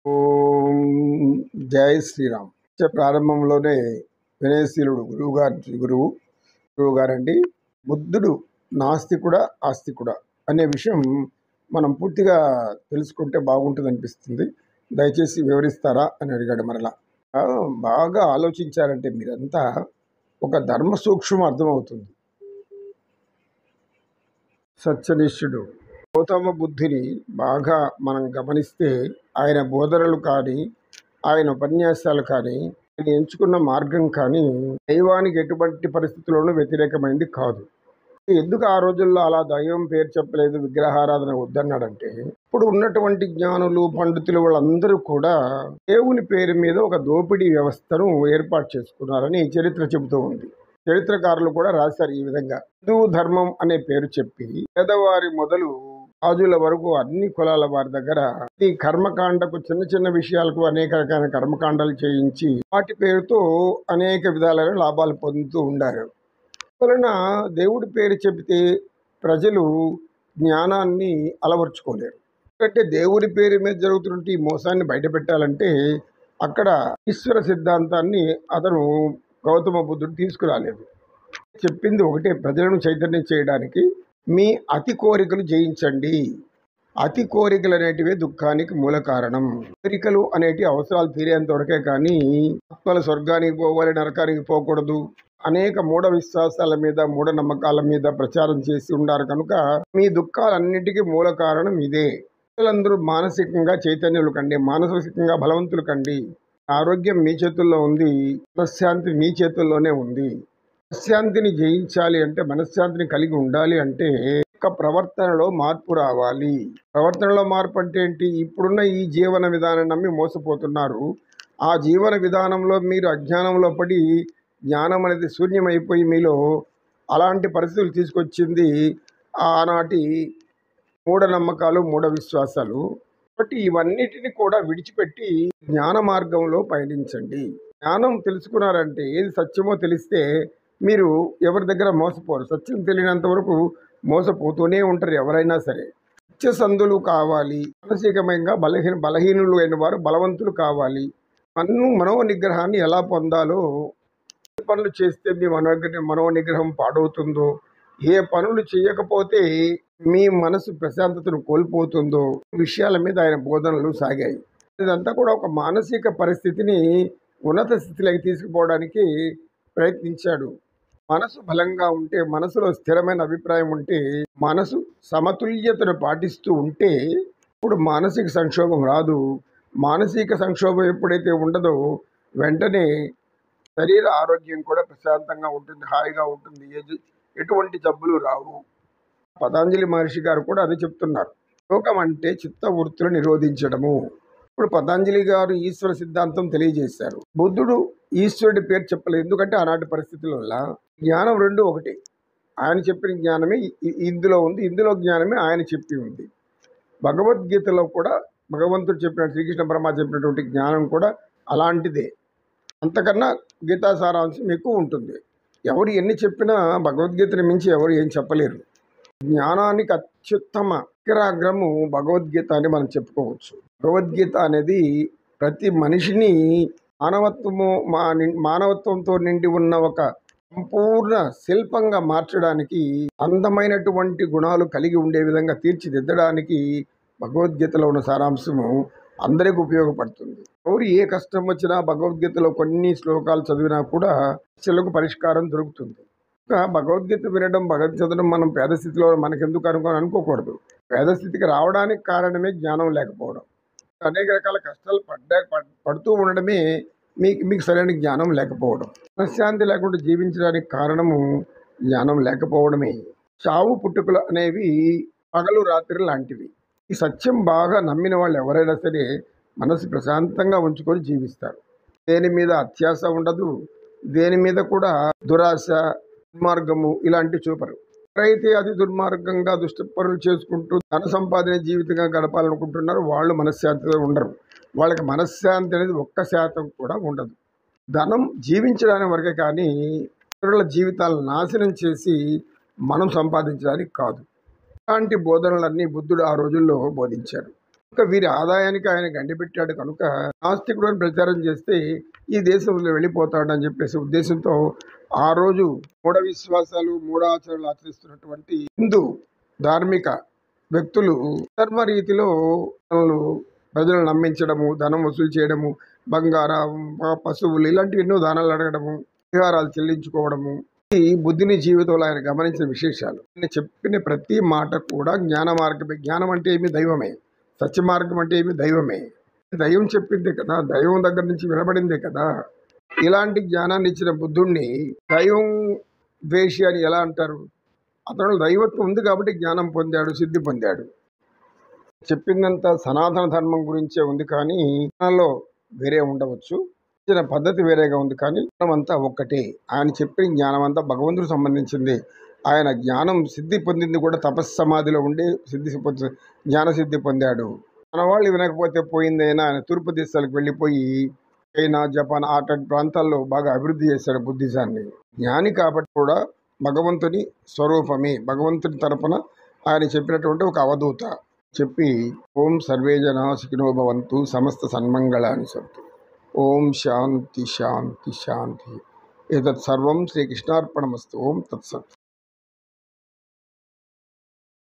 ఓం జై శ్రీరామ్. ప్రారంభంలోనే వినయశీలుడు గురువుగారండి. బుద్ధుడు నాస్తికుడా ఆస్తికుడా అనే విషయం మనం పూర్తిగా తెలుసుకుంటే బాగుంటుంది అనిపిస్తుంది. దయచేసి వివరిస్తారా అని అడిగాడు. మరలా బాగా ఆలోచించారంటే మీరంతా ఒక ధర్మ సూక్ష్మం అర్థమవుతుంది. సత్యనిష్ఠుడు గౌతమ బుద్ధుని బాగా మనం గమనిస్తే ఆయన బోధనలు కానీ, ఆయన ఉపన్యాసాలు కానీ, ఆయన ఎంచుకున్న మార్గం కానీ దైవానికి ఎటువంటి పరిస్థితుల్లోనూ వ్యతిరేకమైంది కాదు. ఎందుకు ఆ రోజుల్లో అలా దైవం పేరు చెప్పలేదు, విగ్రహారాధన వద్దన్నాడంటే, ఇప్పుడు ఉన్నటువంటి జ్ఞానులు పండితులు వాళ్ళందరూ కూడా దేవుని పేరు మీద ఒక దోపిడీ వ్యవస్థను ఏర్పాటు చేసుకున్నారని చరిత్ర చెబుతూ ఉంది. చరిత్రకారులు కూడా రాశారు ఈ విధంగా. హిందూ ధర్మం అనే పేరు చెప్పి పేదవారి మొదలు రాజుల వరకు అన్ని కులాల వారి దగ్గర ఈ కర్మకాండకు చిన్న చిన్న విషయాలకు అనేక రకాల కర్మకాండాలు చేయించి వాటి పేరుతో అనేక విధాలైన లాభాలు పొందుతూ ఉండారు. వలన దేవుడి పేరు చెబితే ప్రజలు జ్ఞానాన్ని అలవర్చుకోలేరు. ఎందుకంటే దేవుడి పేరు మీద జరుగుతున్న ఈ మోసాన్ని బయట పెట్టాలంటే అక్కడ ఈశ్వర సిద్ధాంతాన్ని అతను గౌతమ బుద్ధుడు తీసుకురాలేదు. చెప్పింది ఒకటే, ప్రజలను చైతన్యం చేయడానికి మీ అతి కోరికలు జయించండి. అతి కోరికలు అనేటివే దుఃఖానికి మూల కారణం. కోరికలు అనేటి అవసరాలు తీరేంత వరకే కానీ ఆత్మల స్వర్గానికి పోవాలి, నరకానికి పోకూడదు. అనేక మూఢ విశ్వాసాల మీద, మూఢనమ్మకాల మీద ప్రచారం చేసి ఉన్నారు కనుక మీ దుఃఖాలన్నిటికీ మూల కారణం ఇదే. ప్రజలందరూ మానసికంగా చైతన్యులు కండి, మానసికంగా బలవంతులు కండి. ఆరోగ్యం మీ చేతుల్లో ఉంది, మనశ్శాంతి మీ చేతుల్లోనే ఉంది. మనశ్శాంతిని జయించాలి అంటే, మనశ్శాంతిని కలిగి ఉండాలి అంటే ప్రవర్తనలో మార్పు రావాలి. ప్రవర్తనలో మార్పు అంటే ఏంటి? ఇప్పుడున్న ఈ జీవన విధానం నమ్మి మోసపోతున్నారు. ఆ జీవన విధానంలో మీరు అజ్ఞానంలో పడి జ్ఞానం అనేది శూన్యమైపోయి మీలో అలాంటి పరిస్థితులు తీసుకొచ్చింది ఆనాటి మూఢనమ్మకాలు, మూఢ విశ్వాసాలు. కాబట్టి ఇవన్నిటిని కూడా విడిచిపెట్టి జ్ఞాన మార్గంలో పయనించండి. జ్ఞానం తెలుసుకున్నారంటే, ఏది సత్యమో తెలిస్తే మీరు ఎవరి దగ్గర మోసపోరు. సత్యం తెలియనంత వరకు మోసపోతూనే ఉంటారు ఎవరైనా సరే. సత్యసంధులు కావాలి. మానసికమంగా బలహీనులు అయిన వారు బలవంతులు కావాలి. మనోనిగ్రహాన్ని ఎలా పొందాలో, ఏ పనులు చేస్తే మీ మనోనిగ్రహం పాడవుతుందో, ఏ పనులు చేయకపోతే మీ మనసు ప్రశాంతతను కోల్పోతుందో విషయాల మీద ఆయన బోధనలు సాగాయి. ఇదంతా కూడా ఒక మానసిక పరిస్థితిని ఉన్నత స్థితిలోకి తీసుకుపోవడానికి ప్రయత్నించాడు. మనసు బలంగా ఉంటే, మనసులో స్థిరమైన అభిప్రాయం ఉంటే, మనసు సమతుల్యతను పాటిస్తూ ఉంటే ఇప్పుడు మానసిక సంక్షోభం రాదు. మానసిక సంక్షోభం ఎప్పుడైతే ఉండదో వెంటనే శరీర ఆరోగ్యం కూడా ప్రశాంతంగా ఉంటుంది, హాయిగా ఉంటుంది, ఎటువంటి జబ్బులు రావు. పతంజలి మహర్షి గారు కూడా అదే చెప్తున్నారు. యోగం అంటే చిత్తవృత్తులు నిరోధించడము. ఇప్పుడు పతంజలి గారు ఈశ్వర సిద్ధాంతం తెలియజేశారు. బుద్ధుడు ఈశ్వరుడి పేరు చెప్పలేదు. ఎందుకంటే ఆనాటి పరిస్థితుల వల్ల జ్ఞానం రెండు ఒకటి. ఆయన చెప్పిన జ్ఞానమే ఇందులో ఉంది, ఇందులో జ్ఞానమే ఆయన చెప్పి ఉంది. భగవద్గీతలో కూడా భగవంతుడు చెప్పిన, శ్రీకృష్ణ పరమాత్మ చెప్పినటువంటి జ్ఞానం కూడా అలాంటిదే. అంతకన్నా గీతా సారాంశం ఎక్కువ ఉంటుంది. ఎవరు ఎన్ని చెప్పినా భగవద్గీతని మించి ఎవరు ఏం చెప్పలేరు. జ్ఞానానికి అత్యుత్తమ అగ్రము భగవద్గీత అని మనం చెప్పుకోవచ్చు. భగవద్గీత అనేది ప్రతి మనిషిని మానవత్వంతో నిండి ఉన్న ఒక సంపూర్ణ శిల్పంగా మార్చడానికి, అందమైనటువంటి గుణాలు కలిగి ఉండే విధంగా తీర్చిదిద్దడానికి భగవద్గీతలో ఉన్న సారాంశము అందరికీ ఉపయోగపడుతుంది. ఎవరు ఏ కష్టం వచ్చినా భగవద్గీతలో కొన్ని శ్లోకాలు చదివినా కూడా సమస్యలకు పరిష్కారం దొరుకుతుంది. భగవద్గీత వినడం, భగవద్గీత చదవడం మనం పేద స్థితిలో మనకెందుకు అనుకోకూడదు. పేద స్థితికి రావడానికి కారణమే జ్ఞానం లేకపోవడం. అనేక రకాల కష్టాలు పడుతూ ఉండడమే మీకు సరైన జ్ఞానం లేకపోవడం. మనశ్శాంతి లేకుండా జీవించడానికి కారణము జ్ఞానం లేకపోవడమే. చావు పుట్టుకలు అనేవి పగలు రాత్రి లాంటివి. ఈ సత్యం బాగా నమ్మిన వాళ్ళు ఎవరైనా సరే మనసు ప్రశాంతంగా ఉంచుకొని జీవిస్తారు. దేని మీద అత్యాశ ఉండదు, దేని మీద కూడా దురాశ, దుర్మార్గము ఇలాంటివి చూపరు. ఎవరైతే అది దుర్మార్గంగా దుష్ట పనులు చేసుకుంటూ ధన సంపాదన జీవితంగా గడపాలనుకుంటున్నారో వాళ్ళు మనశ్శాంతితో ఉండరు. వాళ్ళకి మనశ్శాంతి అనేది 1% కూడా ఉండదు. ధనం జీవించడానికి వరకే కానీ ఇతరుల జీవితాలను నాశనం చేసి మనం సంపాదించడానికి కాదు. ఇలాంటి బోధనలన్నీ బుద్ధుడు ఆ రోజుల్లో బోధించాడు. వీరి ఆదాయానికి ఆయన గండిపెట్టాడు కనుక నాస్తికుడు అని ప్రచారం చేస్తే ఈ దేశంలో వెళ్ళిపోతాడని చెప్పేసి ఉద్దేశంతో ఆ రోజు మూఢ విశ్వాసాలు మూఢాచరణలు ఆచరిస్తున్నటువంటి హిందూ ధార్మిక వ్యక్తులు ధర్మ రీతిలో ప్రజలను నమ్మించడము, ధనం వసూలు చేయడము, బంగారం, పశువులు ఇలాంటివి ఎన్నో దానాలు అడగడము, పరిహారాలు చెల్లించుకోవడము, ఈ బుద్ధిని జీవితంలో ఆయన గమనించిన విశేషాలు. ఆయన చెప్పిన ప్రతి మాట కూడా జ్ఞాన మార్గమే. జ్ఞానం అంటే ఏమి? దైవమే. సత్య మార్గం అంటే ఏమి? దైవమే. దైవం చెప్పిందే కదా, దైవం దగ్గర నుంచి వినబడిందే కదా. ఇలాంటి జ్ఞానాన్ని ఇచ్చిన బుద్ధుణ్ణి దైవం ద్వేషి అని ఎలా అంటారు? అతను దైవత్వం ఉంది కాబట్టి జ్ఞానం పొందాడు, సిద్ధి పొందాడు. చెప్పిందంతా సనాతన ధర్మం గురించే ఉంది, కానీ దానిలో వేరే ఉండవచ్చు, ఇచ్చిన పద్ధతి వేరేగా ఉంది, కానీ జ్ఞానం అంతా ఒక్కటే. ఆయన చెప్పిన జ్ఞానం అంతా భగవంతుడికి సంబంధించింది. ఆయన జ్ఞానం సిద్ధి పొందింది కూడా తపస్సమాధిలో ఉండి జ్ఞానసిద్ధి పొందాడు. మన వాళ్ళు వినకపోతే పోయిందైనా ఆయన తూర్పు దేశాలకు వెళ్ళిపోయి చైనా, జపాన్ అటువంటి ప్రాంతాల్లో బాగా అభివృద్ధి చేశాడు బుద్ధిజాన్ని. జ్ఞాని కాబట్టి కూడా భగవంతుని స్వరూపమే. భగవంతుని తరపున ఆయన చెప్పినటువంటి ఒక అవధూత చెప్పి ఓం సర్వే జనా సుఖినో భవంతు సమస్త సన్మంగళాని సంతు. ఓం శాంతి శాంతి శాంతి. ఏతత్ సర్వం శ్రీకృష్ణార్పణమస్తు. ఓం తత్సత్.